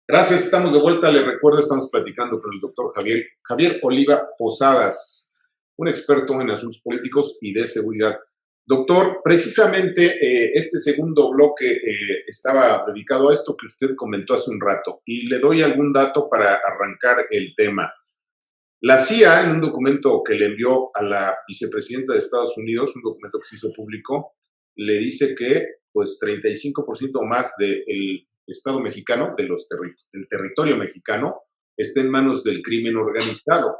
Gracias, estamos de vuelta. Les recuerdo, estamos platicando con el doctor Javier Oliva Posadas, un experto en asuntos políticos y de seguridad. Doctor, precisamente este segundo bloque estaba dedicado a esto que usted comentó hace un rato y le doy algún dato para arrancar el tema. La CIA, en un documento que le envió a la vicepresidenta de Estados Unidos, un documento que se hizo público, le dice que pues 35% más del Estado mexicano, del territorio mexicano, está en manos del crimen organizado.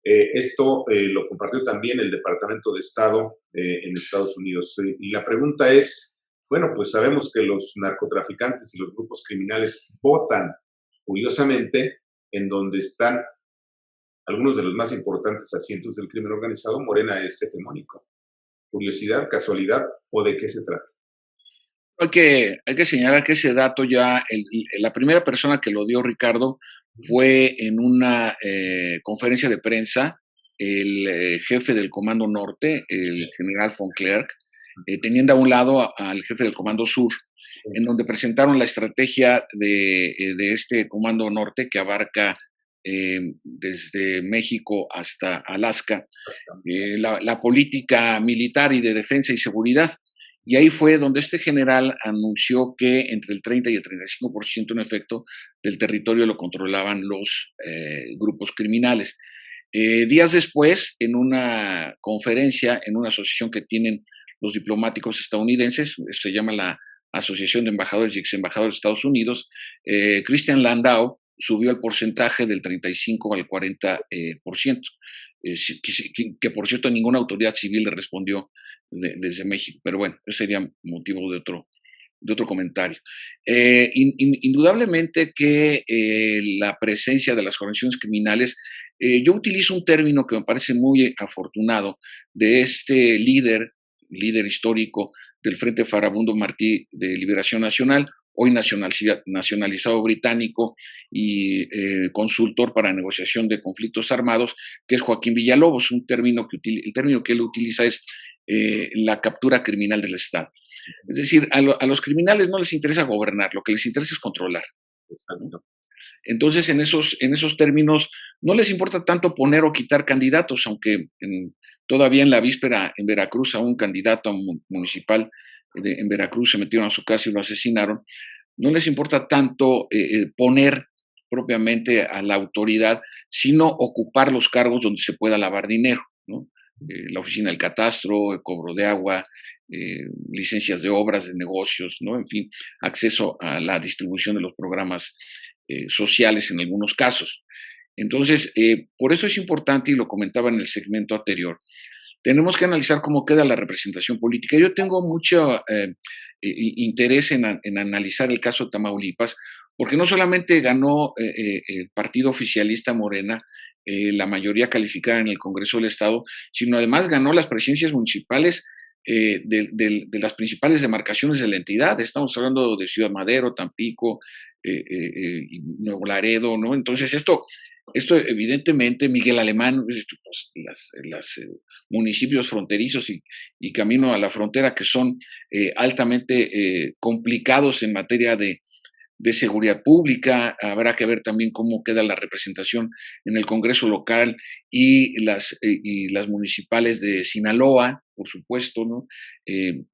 Esto lo compartió también el Departamento de Estado en Estados Unidos. Y la pregunta es, bueno, pues sabemos que los narcotraficantes y los grupos criminales votan, curiosamente, en donde están algunos de los más importantes asientos del crimen organizado. Morena es hegemónico. ¿Curiosidad, casualidad o de qué se trata? Hay que señalar que ese dato ya, la primera persona que lo dio, Ricardo, fue en una conferencia de prensa, el jefe del Comando Norte, el general von Clerk, teniendo a un lado al jefe del Comando Sur, en donde presentaron la estrategia de este Comando Norte que abarca desde México hasta Alaska, la política militar y de defensa y seguridad. Y ahí fue donde este general anunció que entre el 30 y el 35%, en efecto, del territorio lo controlaban los grupos criminales. Días después, en una conferencia, en una asociación que tienen los diplomáticos estadounidenses, se llama la Asociación de Embajadores y Exembajadores de Estados Unidos, Christian Landau subió el porcentaje del 35 al 40%. Que, por cierto ninguna autoridad civil le respondió desde México, pero bueno, ese sería motivo de otro comentario. Indudablemente que la presencia de las organizaciones criminales, yo utilizo un término que me parece muy afortunado de este líder histórico del Frente Farabundo Martí de Liberación Nacional, hoy nacionalizado británico y consultor para negociación de conflictos armados, que es Joaquín Villalobos. El término que él utiliza es la captura criminal del Estado. Es decir, a los criminales no les interesa gobernar, lo que les interesa es controlar. Exacto. Entonces, en esos términos, no les importa tanto poner o quitar candidatos, aunque todavía en la víspera en Veracruz a un candidato municipal en Veracruz se metieron a su casa y lo asesinaron. No les importa tanto poner propiamente a la autoridad, sino ocupar los cargos donde se pueda lavar dinero, ¿no? La oficina del catastro, el cobro de agua, licencias de obras, de negocios, ¿no? En fin, acceso a la distribución de los programas sociales en algunos casos. Entonces, por eso es importante, y lo comentaba en el segmento anterior, tenemos que analizar cómo queda la representación política. Yo tengo mucho interés en analizar el caso de Tamaulipas, porque no solamente ganó el partido oficialista Morena la mayoría calificada en el Congreso del Estado, sino además ganó las presidencias municipales de las principales demarcaciones de la entidad. Estamos hablando de Ciudad Madero, Tampico, y Nuevo Laredo, ¿no? Entonces, esto evidentemente, Miguel Alemán, pues, las municipios fronterizos y camino a la frontera que son altamente complicados en materia de seguridad pública. Habrá que ver también cómo queda la representación en el Congreso local y las municipales de Sinaloa, por supuesto, ¿no?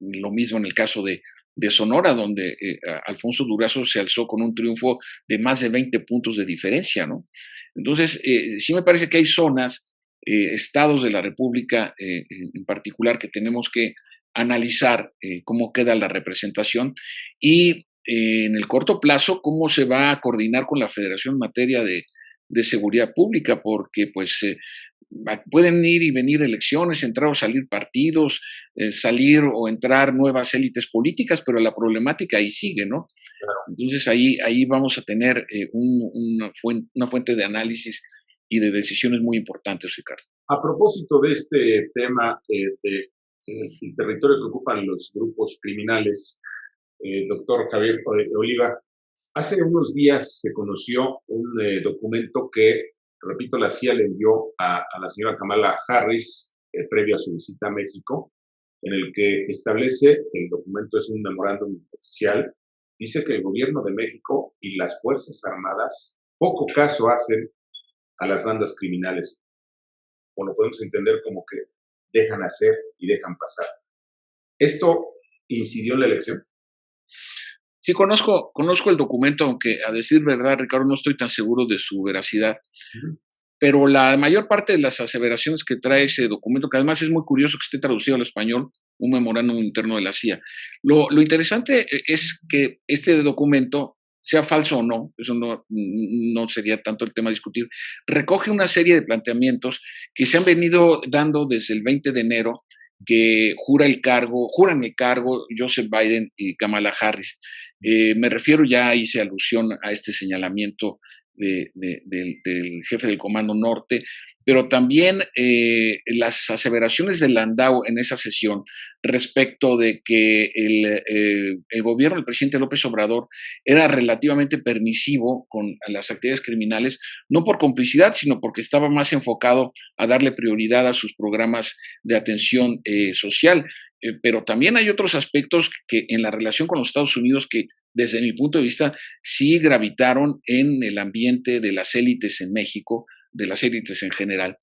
Lo mismo en el caso de Sonora, donde Alfonso Durazo se alzó con un triunfo de más de 20 puntos de diferencia, ¿no? Entonces, sí me parece que hay zonas, estados de la República en particular, que tenemos que analizar cómo queda la representación y en el corto plazo cómo se va a coordinar con la Federación en materia de seguridad pública, porque pues pueden ir y venir elecciones, entrar o salir partidos, salir o entrar nuevas élites políticas, pero la problemática ahí sigue, ¿no? Entonces ahí vamos a tener una fuente de análisis y de decisiones muy importantes, Ricardo. A propósito de este tema del territorio que ocupan los grupos criminales, doctor Javier Oliva, hace unos días se conoció un documento que, repito, la CIA le envió a la señora Kamala Harris previo a su visita a México, en el que establece, el documento es un memorándum oficial, dice que el gobierno de México y las Fuerzas Armadas poco caso hacen a las bandas criminales, o lo podemos entender como que dejan hacer y dejan pasar. ¿Esto incidió en la elección? Sí, conozco el documento, aunque a decir verdad, Ricardo, no estoy tan seguro de su veracidad, Ujú. pero la mayor parte de las aseveraciones que trae ese documento, que además es muy curioso que esté traducido al español, un memorándum interno de la CIA. Lo interesante es que este documento, sea falso o no, eso no sería tanto el tema a discutir, recoge una serie de planteamientos que se han venido dando desde el 20 de enero, que juran el cargo Joseph Biden y Kamala Harris. Me refiero, ya hice alusión a este señalamiento del jefe del Comando Norte, pero también las aseveraciones de Landau en esa sesión respecto de que el gobierno del presidente López Obrador era relativamente permisivo con las actividades criminales, no por complicidad, sino porque estaba más enfocado a darle prioridad a sus programas de atención social. Pero también hay otros aspectos que en la relación con los Estados Unidos que desde mi punto de vista sí gravitaron en el ambiente de las élites en México, de las élites en general.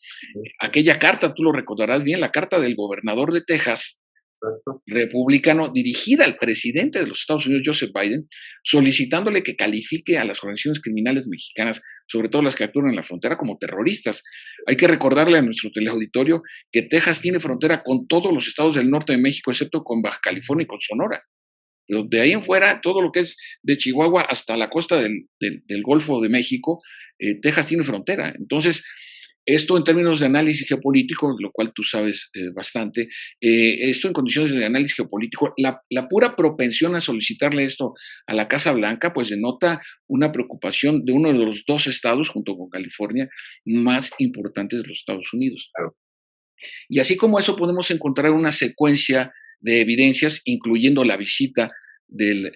Aquella carta, tú lo recordarás bien, la carta del gobernador de Texas, Exacto. republicano, dirigida al presidente de los Estados Unidos, Joseph Biden, solicitándole que califique a las organizaciones criminales mexicanas, sobre todo las que actúan en la frontera, como terroristas. Hay que recordarle a nuestro teleauditorio que Texas tiene frontera con todos los estados del norte de México, excepto con Baja California y con Sonora. Pero de ahí en fuera, todo lo que es de Chihuahua hasta la costa del Golfo de México, Texas tiene frontera. Entonces, esto en términos de análisis geopolítico, lo cual tú sabes bastante, esto en condiciones de análisis geopolítico, la pura propensión a solicitarle esto a la Casa Blanca, pues denota una preocupación de uno de los dos estados, junto con California, más importantes de los Estados Unidos. Claro. Y así como eso podemos encontrar una secuencia de evidencias, incluyendo la visita del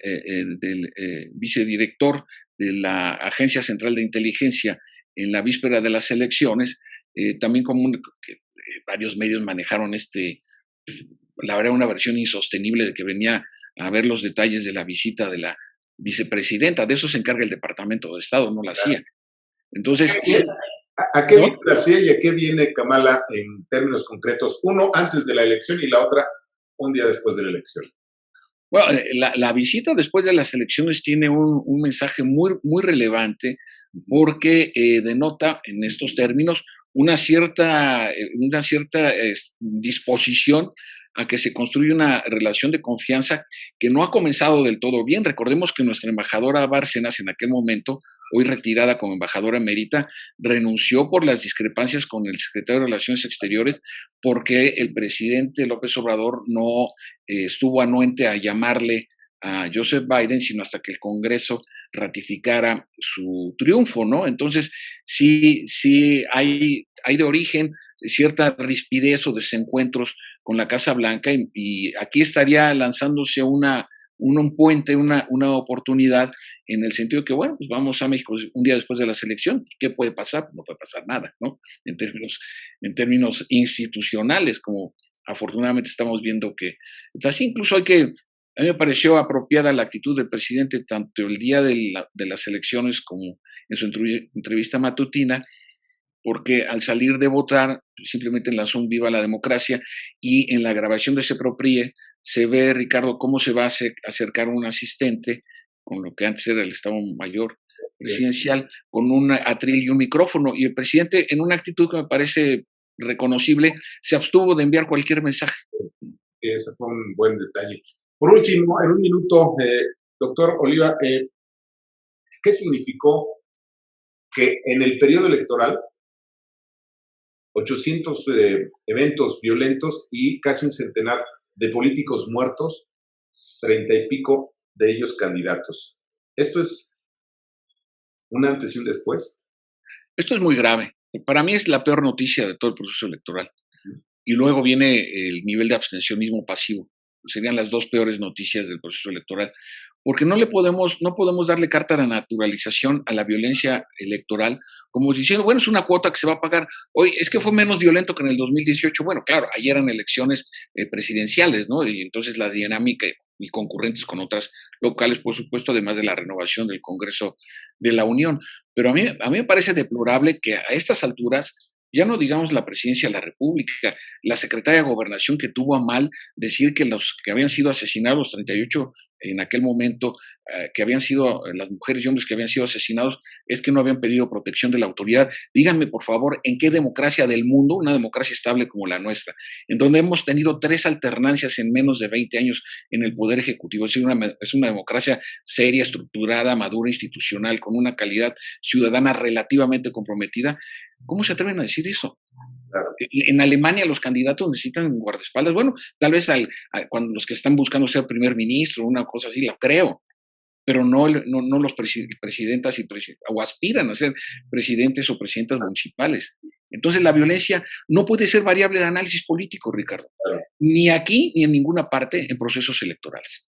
vicedirector de la Agencia Central de Inteligencia en la víspera de las elecciones, también varios medios manejaron la verdad, una versión insostenible de que venía a ver los detalles de la visita de la vicepresidenta. De eso se encarga el Departamento de Estado, no la CIA. Entonces, ¿A qué ¿no? viene la CIA y a qué viene Kamala en términos concretos? Uno antes de la elección y la otra un día después de la elección. Bueno, la visita después de las elecciones tiene un mensaje muy relevante porque denota en estos términos una cierta disposición a que se construya una relación de confianza que no ha comenzado del todo bien. Recordemos que nuestra embajadora Bárcenas en aquel momento, hoy retirada como embajadora emérita, renunció por las discrepancias con el secretario de Relaciones Exteriores porque el presidente López Obrador no estuvo anuente a llamarle a Joseph Biden, sino hasta que el Congreso ratificara su triunfo, ¿no? Entonces, sí hay de origen cierta rispidez o desencuentros con la Casa Blanca y aquí estaría lanzándose un puente, una oportunidad en el sentido que, bueno, pues vamos a México un día después de la selección. ¿Qué puede pasar? No puede pasar nada, ¿no? En términos institucionales, como afortunadamente estamos viendo que está así. Incluso a mí me pareció apropiada la actitud del presidente tanto el día de las elecciones como en su entrevista matutina, porque al salir de votar simplemente lanzó un viva la democracia y en la grabación de ese proprie se ve, Ricardo, cómo se va a acercar un asistente con lo que antes era el Estado Mayor presidencial, con un atril y un micrófono, y el presidente, en una actitud que me parece reconocible, se abstuvo de enviar cualquier mensaje. Ese fue un buen detalle. Por último, en un minuto, doctor Oliva, ¿qué significó que en el periodo electoral 800 eventos violentos y casi un centenar de políticos muertos, 30 y pico de ellos candidatos? ¿Esto es un antes y un después? Esto es muy grave. Para mí es la peor noticia de todo el proceso electoral. Y luego viene el nivel de abstencionismo pasivo. Serían las dos peores noticias del proceso electoral. Porque no podemos darle carta de naturalización a la violencia electoral, como diciendo, bueno, es una cuota que se va a pagar. Hoy es que fue menos violento que en el 2018. Bueno, claro, ayer eran elecciones presidenciales, ¿no? Y entonces la dinámica y concurrentes con otras locales, por supuesto, además de la renovación del Congreso de la Unión. Pero a mí me parece deplorable que a estas alturas, ya no digamos la presidencia de la República, la secretaria de Gobernación que tuvo a mal decir que los que habían sido asesinados, los 38 en aquel momento, que habían sido las mujeres y hombres que habían sido asesinados, es que no habían pedido protección de la autoridad. Díganme, por favor, ¿en qué democracia del mundo, una democracia estable como la nuestra, en donde hemos tenido 3 alternancias en menos de 20 años en el Poder Ejecutivo, es una democracia seria, estructurada, madura, institucional, con una calidad ciudadana relativamente comprometida? ¿Cómo se atreven a decir eso? Claro. En Alemania los candidatos necesitan guardaespaldas. Bueno, tal vez cuando los que están buscando ser primer ministro, una cosa así, la creo, pero no los presidentas o aspiran a ser presidentes o presidentas municipales. Entonces la violencia no puede ser variable de análisis político, Ricardo, Claro. ni aquí ni en ninguna parte en procesos electorales.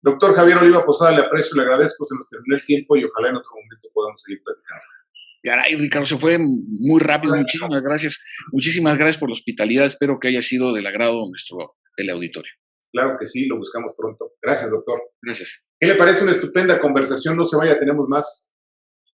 Doctor Javier Oliva Posada, le aprecio, le agradezco, se nos terminó el tiempo y ojalá en otro momento podamos seguir platicando. Caray, Ricardo, se fue muy rápido. Muchísimas gracias. Muchísimas gracias por la hospitalidad. Espero que haya sido del agrado nuestro teleauditorio. Claro que sí, lo buscamos pronto. Gracias, doctor. Gracias. ¿Qué le parece una estupenda conversación? No se vaya, tenemos más.